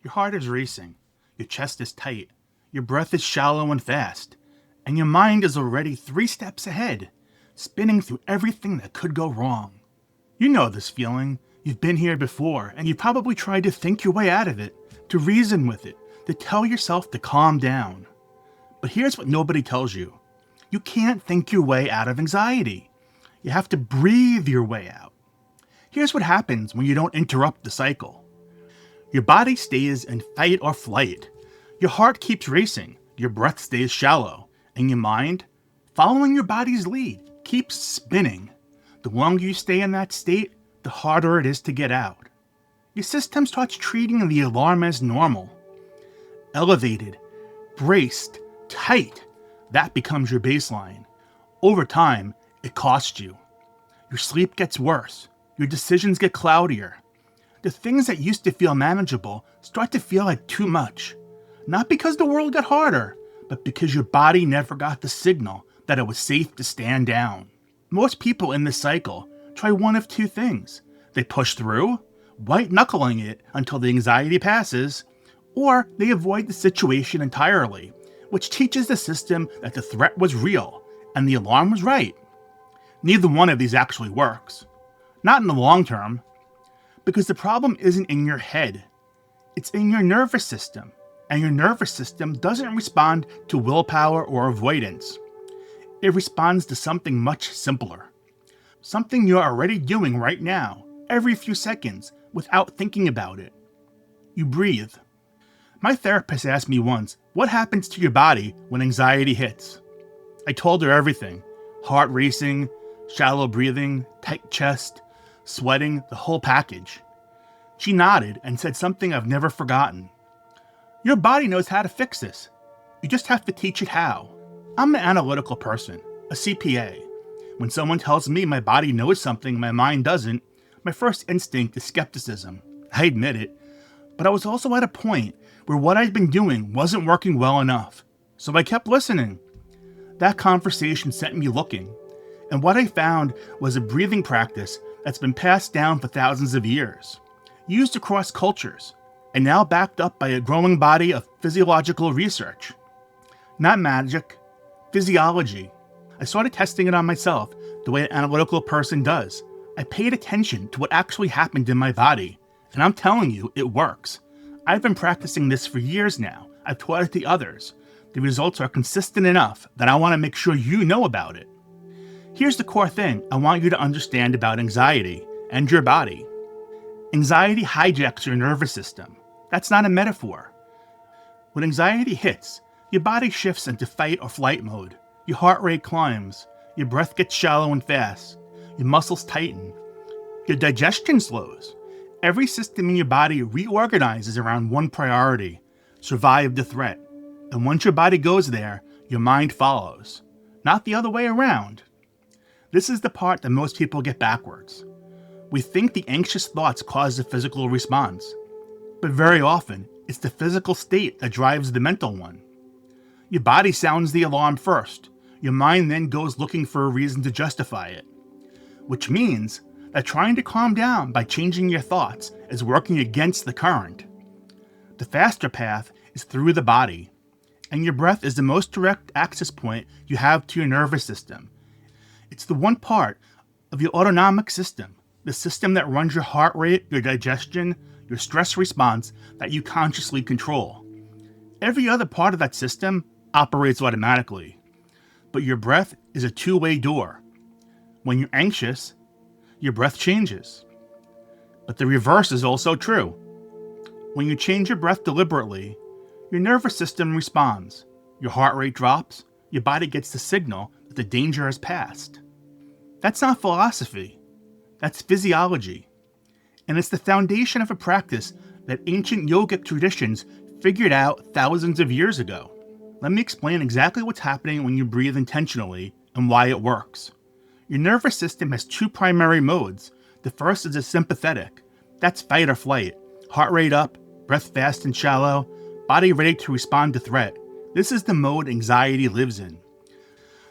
Your heart is racing, your chest is tight, your breath is shallow and fast, and your mind is already 3 steps ahead, spinning through everything that could go wrong. You know this feeling. You've been here before, and you've probably tried to think your way out of it, to reason with it, to tell yourself to calm down. But here's what nobody tells you. You can't think your way out of anxiety. You have to breathe your way out. Here's what happens when you don't interrupt the cycle. Your body stays in fight or flight. Your heart keeps racing, your breath stays shallow, and your mind, following your body's lead, keeps spinning. The longer you stay in that state, the harder it is to get out. Your system starts treating the alarm as normal. Elevated, braced, tight, that becomes your baseline. Over time, it costs you. Your sleep gets worse. Your decisions get cloudier. The things that used to feel manageable start to feel like too much. Not because the world got harder, but because your body never got the signal that it was safe to stand down. Most people in this cycle try one of two things. They push through, white-knuckling it until the anxiety passes, or they avoid the situation entirely, which teaches the system that the threat was real and the alarm was right. Neither one of these actually works. Not in the long term. Because the problem isn't in your head, it's in your nervous system, and your nervous system doesn't respond to willpower or avoidance. It responds to something much simpler. Something you're already doing right now, every few seconds, without thinking about it. You breathe. My therapist asked me once, what happens to your body when anxiety hits? I told her everything. Heart racing, shallow breathing, tight chest, sweating, the whole package. She nodded and said something I've never forgotten. Your body knows how to fix this. You just have to teach it how. I'm an analytical person, a CPA. When someone tells me my body knows something my mind doesn't, my first instinct is skepticism. I admit it. But I was also at a point where what I'd been doing wasn't working well enough. So I kept listening. That conversation sent me looking. And what I found was a breathing practice that's been passed down for thousands of years, used across cultures, and now backed up by a growing body of physiological research. Not magic, physiology. I started testing it on myself the way an analytical person does. I paid attention to what actually happened in my body, and I'm telling you, it works. I've been practicing this for years now. I've taught it to others. The results are consistent enough that I want to make sure you know about it. Here's the core thing I want you to understand about anxiety and your body. Anxiety hijacks your nervous system. That's not a metaphor. When anxiety hits, your body shifts into fight or flight mode. Your heart rate climbs. Your breath gets shallow and fast. Your muscles tighten. Your digestion slows. Every system in your body reorganizes around one priority: survive the threat. And once your body goes there, your mind follows. Not the other way around. This is the part that most people get backwards. We think the anxious thoughts cause the physical response, but very often it's the physical state that drives the mental one. Your body sounds the alarm first. Your mind then goes looking for a reason to justify it, which means that trying to calm down by changing your thoughts is working against the current. The faster path is through the body, and your breath is the most direct access point you have to your nervous system. It's the one part of your autonomic system, the system that runs your heart rate, your digestion, your stress response, that you consciously control. Every other part of that system operates automatically, but your breath is a two-way door. When you're anxious, your breath changes. But the reverse is also true. When you change your breath deliberately, your nervous system responds. Your heart rate drops, your body gets the signal that the danger has passed. That's not philosophy. That's physiology. And it's the foundation of a practice that ancient yogic traditions figured out thousands of years ago. Let me explain exactly what's happening when you breathe intentionally and why it works. Your nervous system has two primary modes. The first is a sympathetic. That's fight or flight. Heart rate up, breath fast and shallow, body ready to respond to threat. This is the mode anxiety lives in.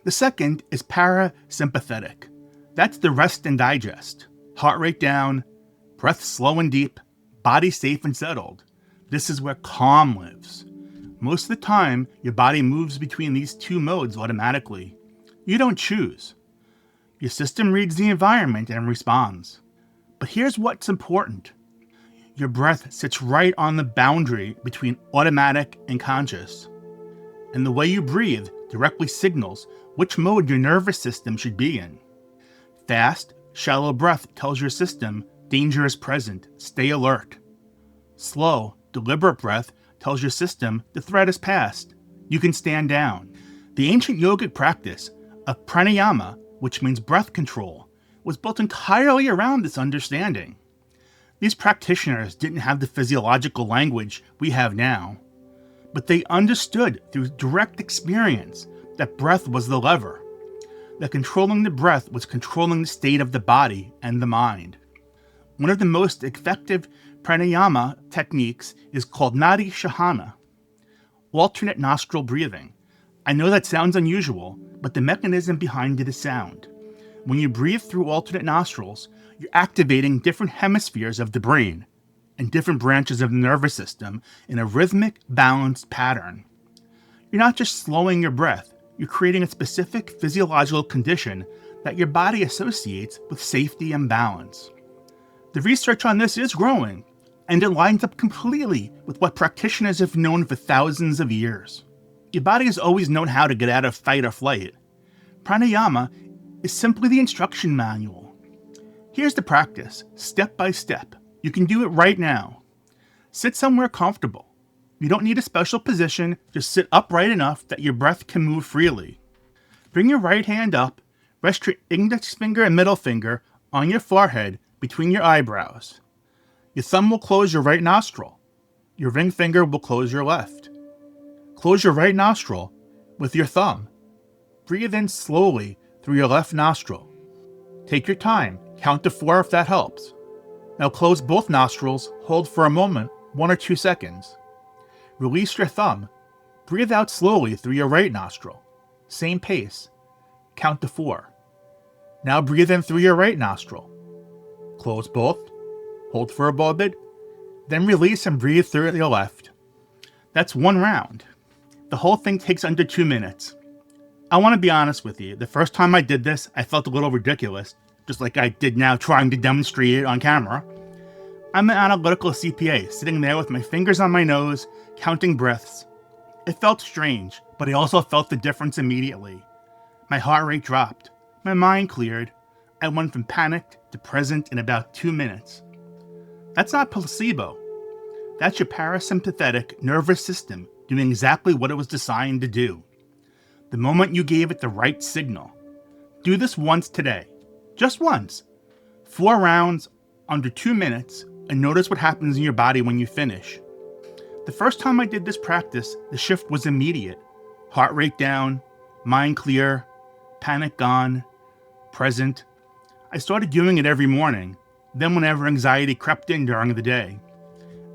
The second is parasympathetic. That's the rest and digest. Heart rate down, breath slow and deep, body safe and settled. This is where calm lives. Most of the time, your body moves between these two modes automatically. You don't choose. Your system reads the environment and responds. But here's what's important. Your breath sits right on the boundary between automatic and conscious. And the way you breathe directly signals which mode your nervous system should be in. Fast, shallow breath tells your system danger is present, stay alert. Slow, deliberate breath tells your system the threat is past, you can stand down. The ancient yogic practice of pranayama, which means breath control, was built entirely around this understanding. These practitioners didn't have the physiological language we have now, but they understood through direct experience that breath was the lever, that controlling the breath was controlling the state of the body and the mind. One of the most effective pranayama techniques is called nadi shahana, alternate nostril breathing. I know that sounds unusual, but the mechanism behind it is sound. When you breathe through alternate nostrils, you're activating different hemispheres of the brain and different branches of the nervous system in a rhythmic, balanced pattern. You're not just slowing your breath, you're creating a specific physiological condition that your body associates with safety and balance. The research on this is growing, and it lines up completely with what practitioners have known for thousands of years. Your body has always known how to get out of fight or flight. Pranayama is simply the instruction manual. Here's the practice, step by step. You can do it right now. Sit somewhere comfortable. You don't need a special position, just sit upright enough that your breath can move freely. Bring your right hand up, rest your index finger and middle finger on your forehead between your eyebrows. Your thumb will close your right nostril. Your ring finger will close your left. Close your right nostril with your thumb. Breathe in slowly through your left nostril. Take your time, count to 4 if that helps. Now close both nostrils, hold for a moment, 1 or 2 seconds. Release your thumb. Breathe out slowly through your right nostril. Same pace. Count to 4. Now breathe in through your right nostril. Close both, hold for a moment, then release and breathe through your left. That's 1 round. The whole thing takes under 2 minutes. I want to be honest with you, the first time I did this, I felt a little ridiculous, just like I did now trying to demonstrate it on camera. I'm an analytical CPA, sitting there with my fingers on my nose, counting breaths. It felt strange, but I also felt the difference immediately. My heart rate dropped, my mind cleared, I went from panicked to present in about 2 minutes. That's not placebo. That's your parasympathetic nervous system doing exactly what it was designed to do. The moment you gave it the right signal. Do this once today. Just once. 4 rounds under 2 minutes, and notice what happens in your body when you finish. The first time I did this practice, the shift was immediate. Heart rate down, mind clear, panic gone, present. I started doing it every morning, then whenever anxiety crept in during the day.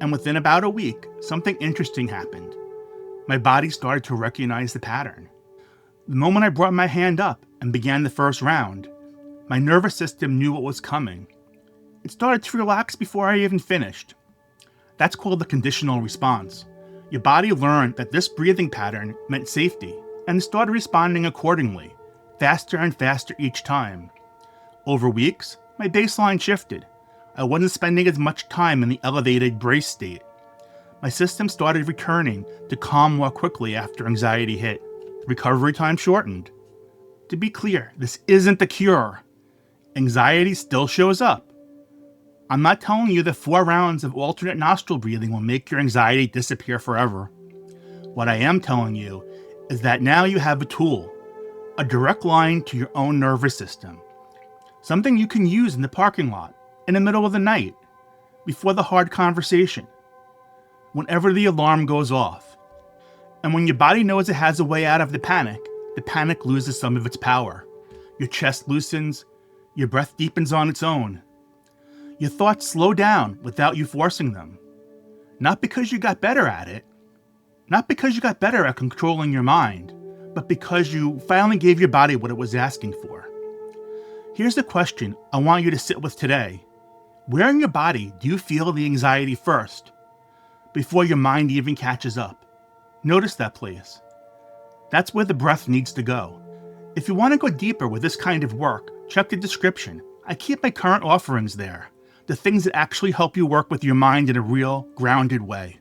And within about a week, something interesting happened. My body started to recognize the pattern. The moment I brought my hand up and began the first round, my nervous system knew what was coming. It started to relax before I even finished. That's called the conditional response. Your body learned that this breathing pattern meant safety and started responding accordingly, faster and faster each time. Over weeks, my baseline shifted. I wasn't spending as much time in the elevated brace state. My system started returning to calm more quickly after anxiety hit. Recovery time shortened. To be clear, this isn't the cure. Anxiety still shows up. I'm not telling you that 4 rounds of alternate nostril breathing will make your anxiety disappear forever. What I am telling you is that now you have a tool, a direct line to your own nervous system. Something you can use in the parking lot, in the middle of the night, before the hard conversation, whenever the alarm goes off. And when your body knows it has a way out of the panic loses some of its power. Your chest loosens, your breath deepens on its own. Your thoughts slow down without you forcing them. Not because you got better at it, not because you got better at controlling your mind, but because you finally gave your body what it was asking for. Here's the question I want you to sit with today. Where in your body do you feel the anxiety first? before your mind even catches up. Notice that, please. That's where the breath needs to go. If you want to go deeper with this kind of work, check the description. I keep my current offerings there, the things that actually help you work with your mind in a real, grounded way.